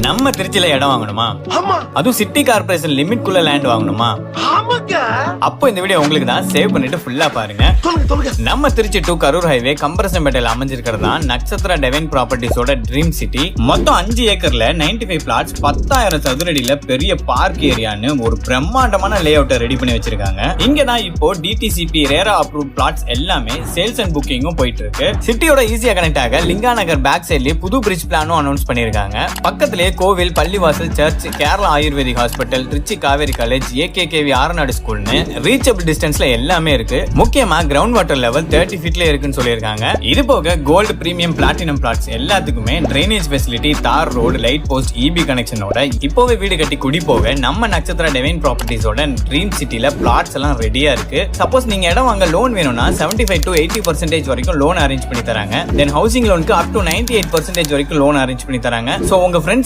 நம்ம திருச்சியில இடம் வாங்கணுமா? அதுவும் சிட்டி கார்பரேஷன் லிமிட் குள்ள லேண்ட் வாங்கணுமா? அப்போ இந்த வீடியோ உங்களுக்கு தான். சேவ் பண்ணிட்டு ஃபுல்லா பாருங்க. நம்ம திருச்சி டு கரூர் ஹைவே கம்பரசம்பேட்டையில் அமைஞ்சிருக்கிறது தான் நட்சத்திர டிவைன் ப்ராப்பர்ட்டிஸோட ட்ரீம் சிட்டி. மொத்தம் 5 ஏக்கர்ல 95 பிளாட்ஸ், 10,000 சதுரடியில பெரிய பார்க் ஏரியான்னு ஒரு பிரம்மாண்டமான லே அவுட்டை ரெடி பண்ணி வச்சிருக்காங்க. இங்க தான் இப்போ டிடிசிபி ரேரா அப்ரூவ் பிளாட்ஸ் எல்லாமே சேல்ஸ் அண்ட் புக்கிங்கும் போயிட்டு இருக்கு. சிட்டியோட ஈஸியா கனெக்ட் ஆக லிங்கா நகர் பேக் சைட்லயே புது பிரிட்ஜ் பிளானும் அனௌன்ஸ் பண்ணிருக்காங்க. பக்கத்திலேயே கோவில், பள்ளிவாசல், church, Kerala ayurvedic hospital, Trichy Kaveri college, AKKV Aranadu ஸ்கூல்னு ரீச்சபிள் டிஸ்டன்ஸ்ல எல்லாமே இருக்கு. முக்கியமா கிரவுண்ட் வாட்டர் லெவல் 30 ஃபீட்ல இருக்குன்னு சொல்லியிருக்காங்க. இது போக கோல்டு, பிரீமியம், பிளாட்டினம் பிளாட்ஸ் எல்லாத்துக்குமே டிரைனேஜ் ஃபெசிலிட்டி, தார் ரோடு, லைட் போஸ்ட், இபி கனெக்ஷனோட இப்போவே வீடு கட்டி குடி போக நம்ம நட்சத்திர டிவைன் ப்ராப்பர்ட்டிஸோட ட்ரீம் சிட்டில பிளாட்ஸ் எல்லாம் ரெடியா இருக்கு. சப்போஸ் நீங்க இடம் வாங்க லோன் வேணும்னா 75 to 80% வரைக்கும் லோன் அரேஞ்ச் பண்ணி தராங்க. தென் ஹவுசிங் லோனுக்கு அப் டு 98% வரைக்கும் லோன் அரேஞ்ச் பண்ணி தராங்க. சோ உங்க ஃப்ரெண்ட்ஸ்